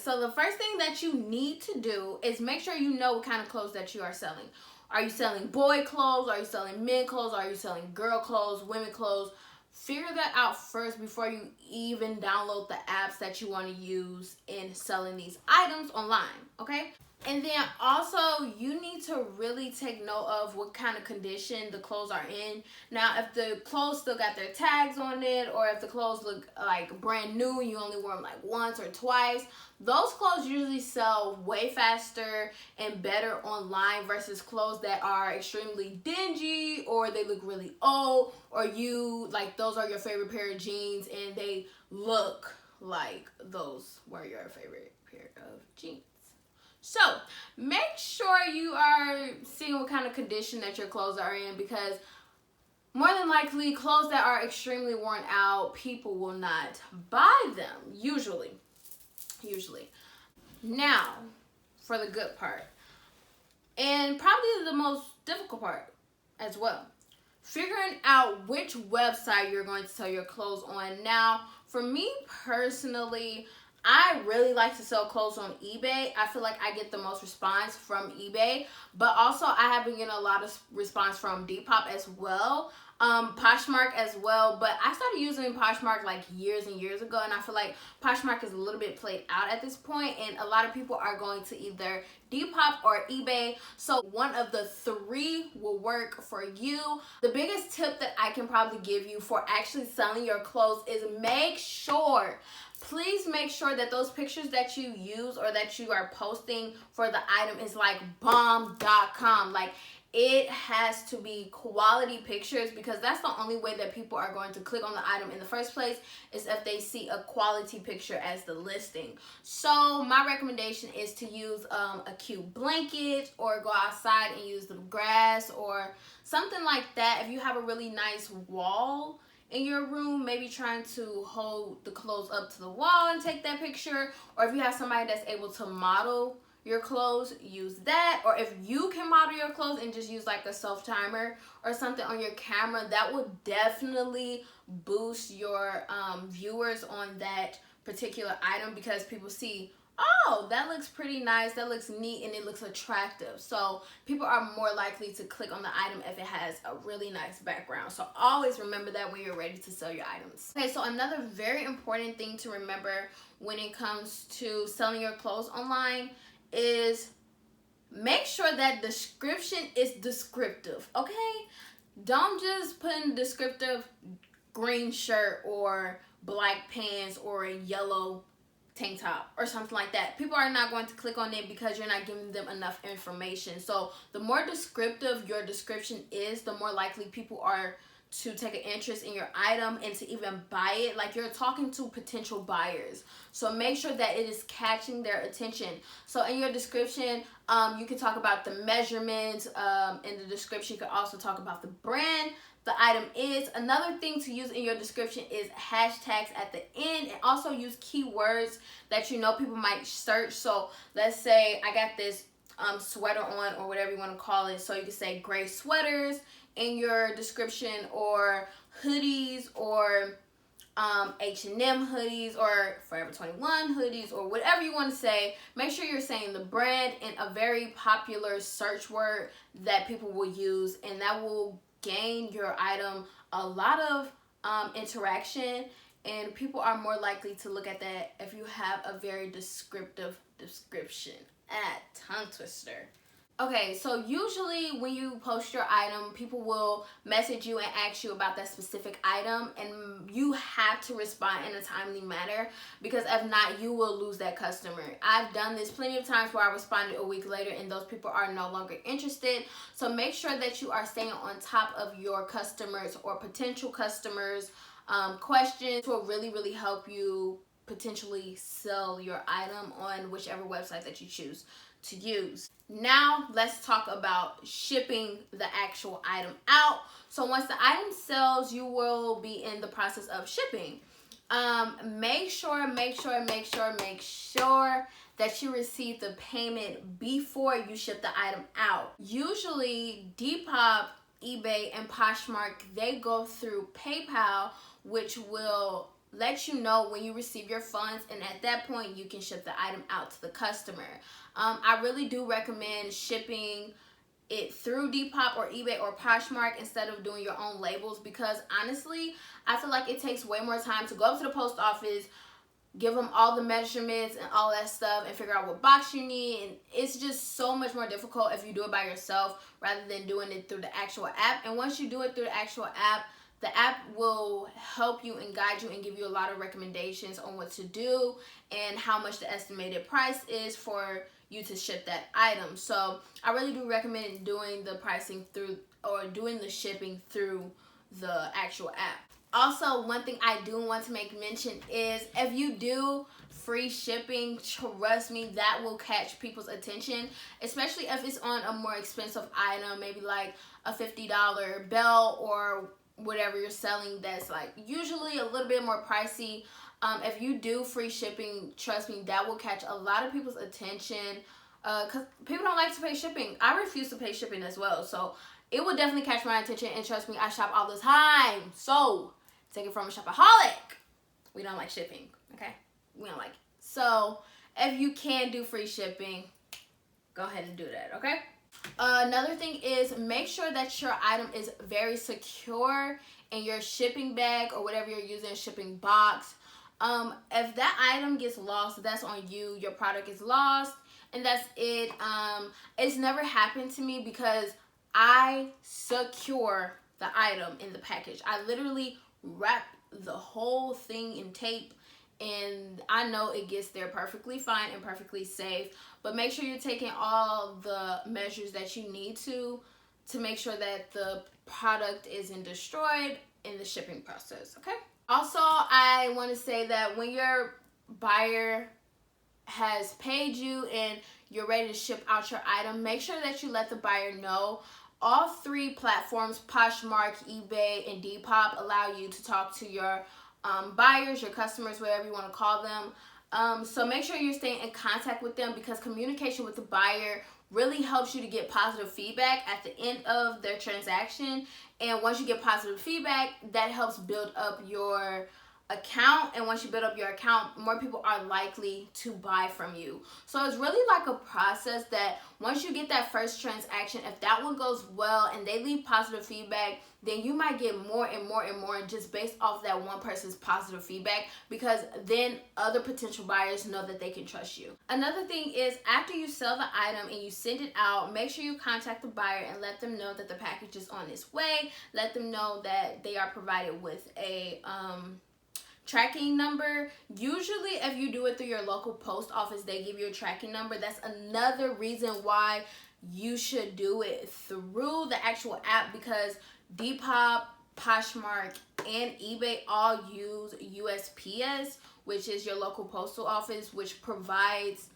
so the first thing that you need to do is make sure you know what kind of clothes that you are selling. Are you selling boy clothes? Are you selling men clothes? Are you selling girl clothes, women clothes? Figure that out first before you even download the apps that you want to use in selling these items online, okay? And then also, you need to really take note of what kind of condition the clothes are in. Now, if the clothes still got their tags on it, or if the clothes look like brand new and you only wore them like once or twice, those clothes usually sell way faster and better online versus clothes that are extremely dingy, or they look really old, or you, like, those are your favorite pair of jeans and they look like those were your favorite pair of jeans. So make sure you are seeing what kind of condition that your clothes are in, because more than likely clothes that are extremely worn out, people will not buy them, usually. Now, for the good part, and probably the most difficult part as well, figuring out which website you're going to sell your clothes on. Now, for me personally, I really like to sell clothes on eBay. I feel like I get the most response from eBay, but also I have been getting a lot of response from Depop as well, Poshmark as well. But I started using Poshmark like years and years ago, and I feel like Poshmark is a little bit played out at this point, and a lot of people are going to either Depop or eBay. So one of the three will work for you. The biggest tip that I can probably give you for actually selling your clothes is please make sure that those pictures that you use or that you are posting for the item is like bomb.com. Like, it has to be quality pictures, because that's the only way that people are going to click on the item in the first place, is if they see a quality picture as the listing. So my recommendation is to use a cute blanket, or go outside and use the grass or something like that. If you have a really nice wall in your room, maybe trying to hold the clothes up to the wall and take that picture, or if you have somebody that's able to model your clothes, use that. Or if you can model your clothes and just use like a self timer or something on your camera, that will definitely boost your viewers on that particular item, because people see, oh, that looks pretty nice, that looks neat, and it looks attractive. So people are more likely to click on the item if it has a really nice background. So always remember that when you're ready to sell your items. Okay, so another very important thing to remember when it comes to selling your clothes online is make sure that description is descriptive, okay? Don't just put in descriptive green shirt or black pants or a yellow tank top or something like that. People are not going to click on it because you're not giving them enough information. So the more descriptive your description is, the more likely people are to take an interest in your item and to even buy it. Like, you're talking to potential buyers, so make sure that it is catching their attention. So in your description, you can talk about the measurements. In the description, you can also talk about the brand the item is. Another thing to use in your description is hashtags at the end, and also use keywords that you know people might search. So let's say I got this sweater on, or whatever you want to call it, so you can say gray sweaters in your description, or hoodies, or H&M hoodies, or Forever 21 hoodies, or whatever you want to say. Make sure you're saying the brand and a very popular search word that people will use, and that will gain your item a lot of interaction, and people are more likely to look at that if you have a very descriptive description. Tongue twister. Okay, so usually when you post your item, people will message you and ask you about that specific item, and you have to respond in a timely manner, because if not, you will lose that customer. I've done this plenty of times where I responded a week later and those people are no longer interested. So make sure that you are staying on top of your customers or potential customers' questions. Will really help you potentially sell your item on whichever website that you choose to use. Now let's talk about shipping the actual item out. So once the item sells, you will be in the process of shipping. Make sure that you receive the payment before you ship the item out. Usually Depop, eBay, and Poshmark, they go through PayPal, which will let you know when you receive your funds, and at that point you can ship the item out to the customer. I really do recommend shipping it through Depop or eBay or Poshmark instead of doing your own labels, because honestly I feel like it takes way more time to go up to the post office, give them all the measurements and all that stuff, and figure out what box you need, and it's just so much more difficult if you do it by yourself rather than doing it through the actual app. And once you do it through the actual app, the app will help you and guide you and give you a lot of recommendations on what to do and how much the estimated price is for you to ship that item. So I really do recommend doing the pricing through, or doing the shipping through, the actual app. Also, one thing I do want to make mention is if you do free shipping, trust me, that will catch people's attention, especially if it's on a more expensive item, maybe like a $50 belt or whatever you're selling that's like usually a little bit more pricey. If you do free shipping, trust me, that will catch a lot of people's attention, because people don't like to pay shipping. I refuse to pay shipping as well, so it will definitely catch my attention. And trust me, I shop all the time, so take it from a shopaholic. We don't like shipping, okay? We don't like it. So if you can do free shipping, go ahead and do that, okay? Another thing is, make sure that your item is very secure in your shipping bag or whatever you're using, shipping box. If that item gets lost, that's on you. Your product is lost, and that's it. It's never happened to me because I secure the item in the package. I literally wrap the whole thing in tape, and I know it gets there perfectly fine and perfectly safe. But make sure you're taking all the measures that you need to make sure that the product isn't destroyed in the shipping process, okay? Also, I want to say that when your buyer has paid you and you're ready to ship out your item, make sure that you let the buyer know. All three platforms, Poshmark, eBay, and Depop, allow you to talk to your buyers, your customers, whatever you want to call them. So make sure you're staying in contact with them, because communication with the buyer really helps you to get positive feedback at the end of their transaction. And once you get positive feedback, that helps build up your account, and once you build up your account, more people are likely to buy from you. So it's really like a process that once you get that first transaction, if that one goes well and they leave positive feedback, then you might get more and more and more just based off that one person's positive feedback, because then other potential buyers know that they can trust you. Another thing is, after you sell the item and you send it out, make sure you contact the buyer and let them know that the package is on its way. Let them know that they are provided with a tracking number. Usually if you do it through your local post office, they give you a tracking number. That's another reason why you should do it through the actual app, because Depop, Poshmark, and eBay all use USPS, which is your local postal office, which provides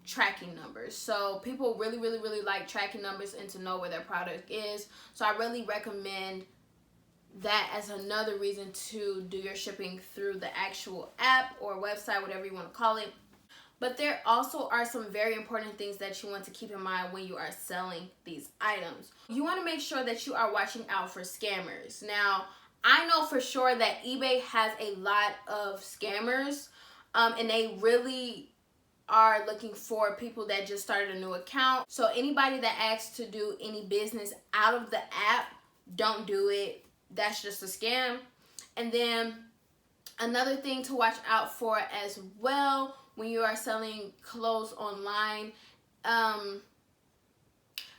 tracking numbers. So people really like tracking numbers and to know where their product is. So I really recommend that as another reason to do your shipping through the actual app or website, whatever you want to call it. But there also are some very important things that you want to keep in mind when you are selling these items. You want to make sure that you are watching out for scammers. Now, I know for sure that eBay has a lot of scammers, and they really are looking for people that just started a new account. So anybody that asks to do any business out of the app, don't do it. That's just a scam. And then another thing to watch out for as well when you are selling clothes online,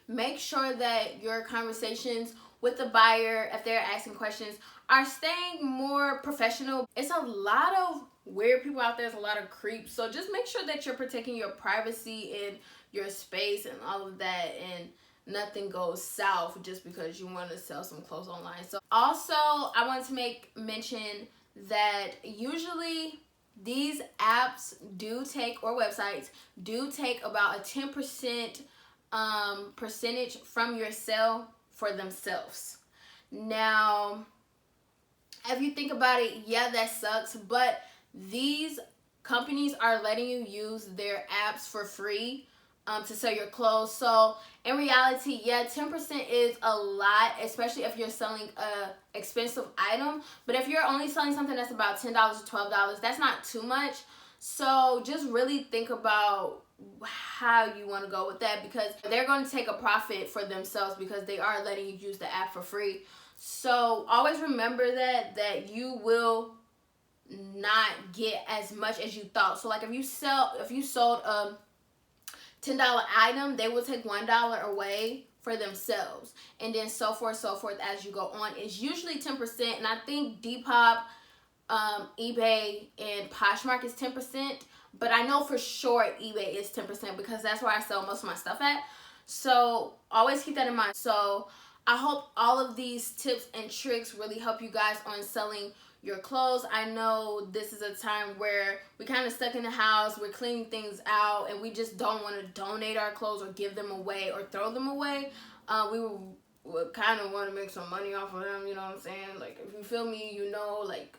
make sure that your conversations with the buyer, if they're asking questions, are staying more professional. It's a lot of weird people out there. There's a lot of creeps. So just make sure that you're protecting your privacy and your space and all of that, and nothing goes south just because you want to sell some clothes online. So also, I want to make mention that usually these apps do take, or websites do take, about a 10% percentage from your sale for themselves. Now, if you think about it, yeah, that sucks, but these companies are letting you use their apps for free to sell your clothes. So in reality, yeah, 10% is a lot, especially if you're selling a expensive item. But if you're only selling something that's about $10 or $12, that's not too much. So just really think about how you want to go with that, because they're going to take a profit for themselves because they are letting you use the app for free. So always remember that you will not get as much as you thought. So like if you sold a $10 item, they will take $1 away for themselves, and then so forth as you go on. It's usually 10%, and I think Depop, eBay, and Poshmark is 10%, but I know for sure eBay is 10% because that's where I sell most of my stuff at. So always keep that in mind. So I hope all of these tips and tricks really help you guys on selling your clothes. I know this is a time where we kind of stuck in the house, we're cleaning things out, and we just don't want to donate our clothes or give them away or throw them away. We would kind of want to make some money off of them, you know what I'm saying? Like, if you feel me, you know, like,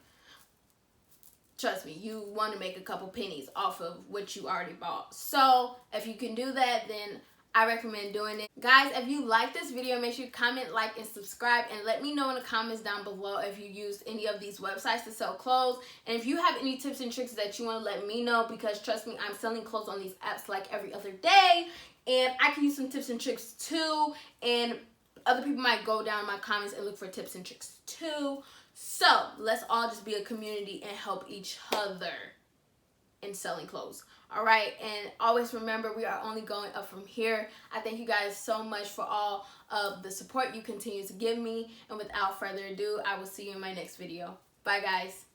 trust me, you want to make a couple pennies off of what you already bought. So if you can do that, then I recommend doing it. Guys, if you like this video, make sure you comment, like, and subscribe, and let me know in the comments down below if you use any of these websites to sell clothes. And if you have any tips and tricks that you want to let me know, because trust me, I'm selling clothes on these apps like every other day, and I can use some tips and tricks too, and other people might go down in my comments and look for tips and tricks too. So let's all just be a community and help each other in selling clothes. All right, and always remember, we are only going up from here. I thank you guys so much for all of the support you continue to give me, and without further ado, I will see you in my next video. Bye, guys.